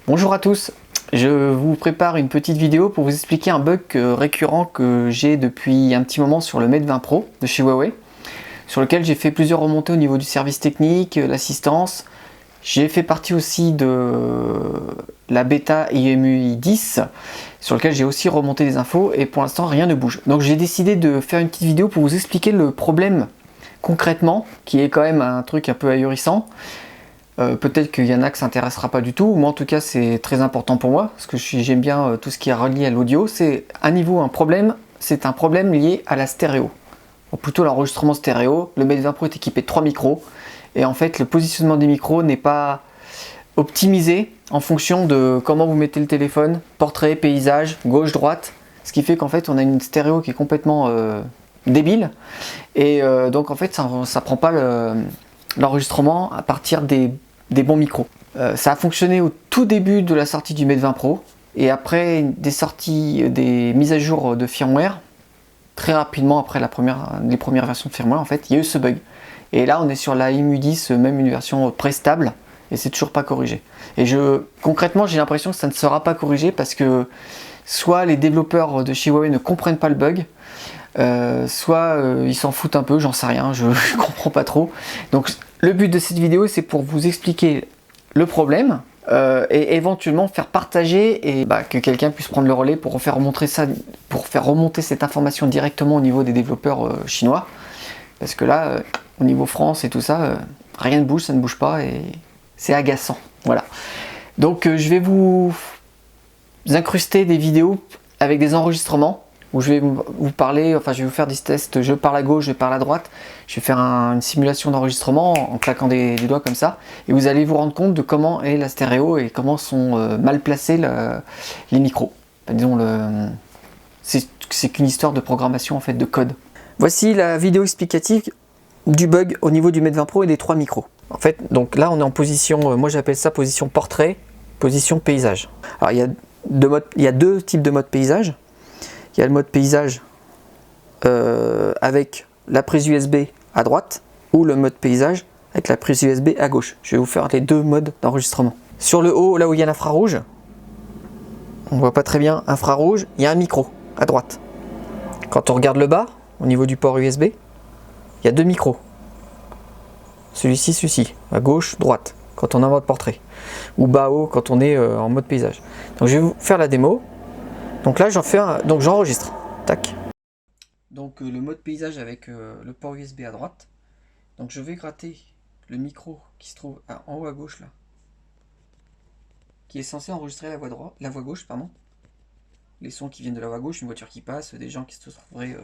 Bonjour à tous, je vous prépare une petite vidéo pour vous expliquer un bug récurrent que j'ai depuis un petit moment sur le Mate 20 Pro de chez Huawei, sur lequel j'ai fait plusieurs remontées au niveau du service technique, l'assistance. J'ai fait partie aussi de la bêta IMUI 10, sur lequel j'ai aussi remonté des infos et pour l'instant rien ne bouge. Donc j'ai décidé de faire une petite vidéo pour vous expliquer le problème concrètement, qui est quand même un truc un peu ahurissant. Peut-être qu'il y en a que ça s'intéressera pas du tout, moi en tout cas c'est très important pour moi, parce que j'aime bien tout ce qui est relié à l'audio. C'est un problème lié à la stéréo, ou plutôt l'enregistrement stéréo. Le Mate 20 Pro est équipé de 3 micros, et en fait le positionnement des micros n'est pas optimisé en fonction de comment vous mettez le téléphone, portrait, paysage, gauche, droite, ce qui fait qu'en fait on a une stéréo qui est complètement débile, et donc en fait ça prend pas l'enregistrement à partir des bons micros. Ça a fonctionné au tout début de la sortie du Mate 20 Pro, et après des mises à jour de firmware, très rapidement après les premières versions de firmware, en fait, il y a eu ce bug. Et là, on est sur la IMUI 10, même une version pré-stable, et c'est toujours pas corrigé. Et concrètement, j'ai l'impression que ça ne sera pas corrigé parce que soit les développeurs de chez Huawei ne comprennent pas le bug, soit ils s'en foutent un peu, j'en sais rien, je comprends pas trop. Donc le but de cette vidéo, c'est pour vous expliquer le problème et éventuellement faire partager et que quelqu'un puisse prendre le relais pour faire remonter cette information directement au niveau des développeurs chinois, parce que là au niveau France et tout ça, rien ne bouge, ça ne bouge pas et c'est agaçant. Voilà, donc je vais vous incruster des vidéos avec des enregistrements où je vais vous parler, enfin je vais vous faire des tests, je parle à gauche, je parle à droite, je vais faire une simulation d'enregistrement en claquant des doigts comme ça, et vous allez vous rendre compte de comment est la stéréo et comment sont mal placés les micros. Enfin, disons, c'est qu'une histoire de programmation en fait, de code. Voici la vidéo explicative du bug au niveau du Mate 20 Pro et des 3 micros. En fait, donc là on est en position, moi j'appelle ça position portrait, position paysage. Alors il y a deux types de mode paysage. Il y a le mode paysage avec la prise USB à droite, ou le mode paysage avec la prise USB à gauche. Je vais vous faire les deux modes d'enregistrement. Sur le haut, là où il y a l'infrarouge, on voit pas très bien infrarouge, il y a un micro à droite. Quand on regarde le bas, au niveau du port USB, il y a deux micros. Celui-ci, à gauche, droite, quand on est en mode portrait, ou bas haut quand on est en mode paysage. Donc je vais vous faire la démo. Donc là j'enregistre. Tac. Donc le mode paysage avec le port USB à droite. Donc je vais gratter le micro qui se trouve en haut à gauche là, qui est censé enregistrer la voix gauche, pardon. Les sons qui viennent de la voix gauche, une voiture qui passe, des gens qui se trouveraient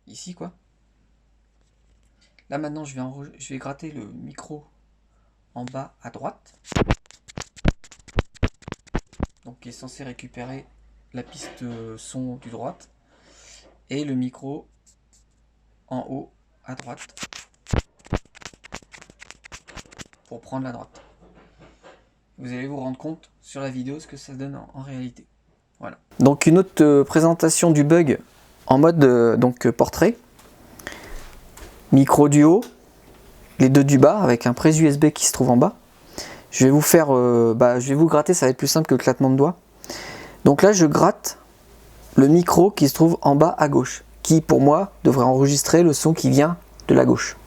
ici quoi. Là maintenant je vais gratter le micro en bas à droite. Donc qui est censé récupérer la piste son du droite, et le micro en haut à droite pour prendre la droite. Vous allez vous rendre compte sur la vidéo ce que ça donne en réalité. Voilà. Donc une autre présentation du bug en mode portrait. Micro du haut, les deux du bas avec un prise USB qui se trouve en bas. Je vais vous faire, je vais vous gratter, ça va être plus simple que le claquement de doigts. Donc là je gratte le micro qui se trouve en bas à gauche, qui pour moi devrait enregistrer le son qui vient de la gauche.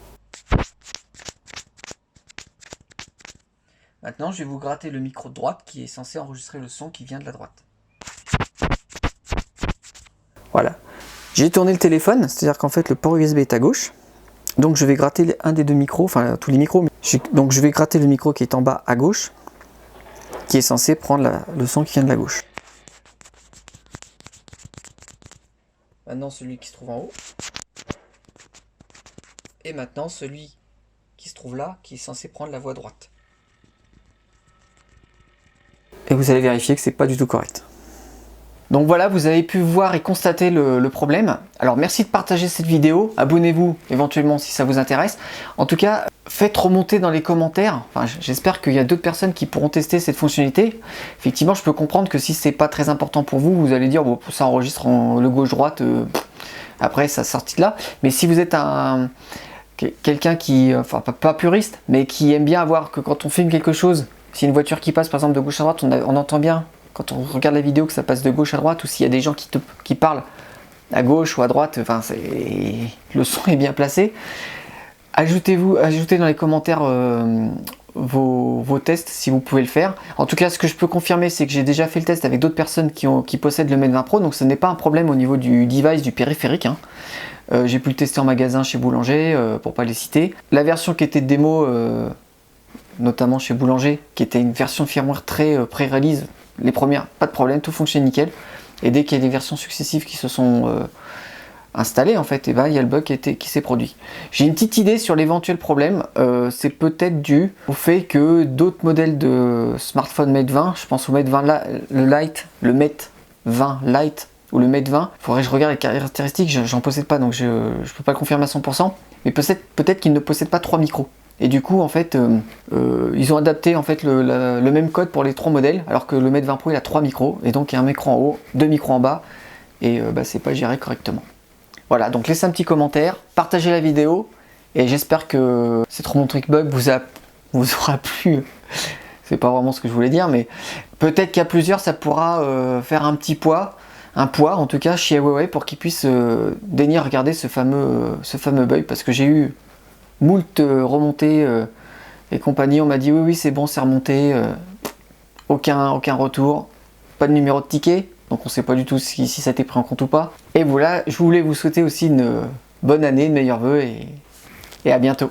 Maintenant je vais vous gratter le micro de droite qui est censé enregistrer le son qui vient de la droite. Voilà. J'ai tourné le téléphone, c'est-à-dire qu'en fait le port USB est à gauche. Donc je vais gratter un des deux micros, enfin tous les micros. Donc je vais gratter le micro qui est en bas à gauche, qui est censé prendre le son qui vient de la gauche. Maintenant celui qui se trouve en haut. Et maintenant celui qui se trouve là, qui est censé prendre la voix droite. Et vous allez vérifier que c'est pas du tout correct. Donc voilà, vous avez pu voir et constater le problème. Alors merci de partager cette vidéo, abonnez-vous éventuellement si ça vous intéresse. En tout cas, faites remonter dans les commentaires, enfin, j'espère qu'il y a d'autres personnes qui pourront tester cette fonctionnalité. Effectivement, je peux comprendre que si c'est pas très important pour vous, vous allez dire bon, ça enregistre le gauche-droite, après ça sortit de là. Mais si vous êtes quelqu'un qui, enfin pas puriste, mais qui aime bien avoir que quand on filme quelque chose, Si une voiture qui passe par exemple de gauche à droite, on entend bien quand on regarde la vidéo que ça passe de gauche à droite, ou s'il y a des gens qui parlent à gauche ou à droite, enfin le son est bien placé. Ajoutez dans les commentaires vos tests si vous pouvez le faire. En tout cas, ce que je peux confirmer, c'est que j'ai déjà fait le test avec d'autres personnes qui possèdent le Mate 20 Pro, donc ce n'est pas un problème au niveau du device, du périphérique. Hein. J'ai pu le tester en magasin chez Boulanger, pour pas les citer. La version qui était de démo, notamment chez Boulanger, qui était une version firmware très pré-release, les premières, pas de problème, tout fonctionne nickel. Et dès qu'il y a des versions successives qui se sont installées, en fait, et ben, il y a le bug qui s'est produit. J'ai une petite idée sur l'éventuel problème. C'est peut-être dû au fait que d'autres modèles de smartphone Mate 20, je pense au Mate 20 le Mate 20 Lite ou le Mate 20, il faudrait que je regarde les caractéristiques, j'en possède pas, donc je ne peux pas le confirmer à 100%, mais peut-être qu'ils ne possèdent pas 3 micros. Et du coup, en fait, ils ont adapté en fait, le même code pour les 3 modèles, alors que le Mate 20 Pro il a 3 micros, et donc il y a un micro en haut, 2 micros en bas, et c'est pas géré correctement. Voilà, donc laissez un petit commentaire, partagez la vidéo, et j'espère que cette remontrique bug vous aura plu. C'est pas vraiment ce que je voulais dire, mais peut-être qu'à plusieurs ça pourra faire un poids en tout cas chez Huawei pour qu'ils puissent daigner regarder ce fameux bug, parce que j'ai eu moult remontées et compagnie, on m'a dit oui c'est bon, c'est remonté, aucun retour, pas de numéro de ticket, donc on sait pas du tout si ça a été pris en compte ou pas. Et voilà, je voulais vous souhaiter aussi une bonne année, de meilleurs vœux, et à bientôt.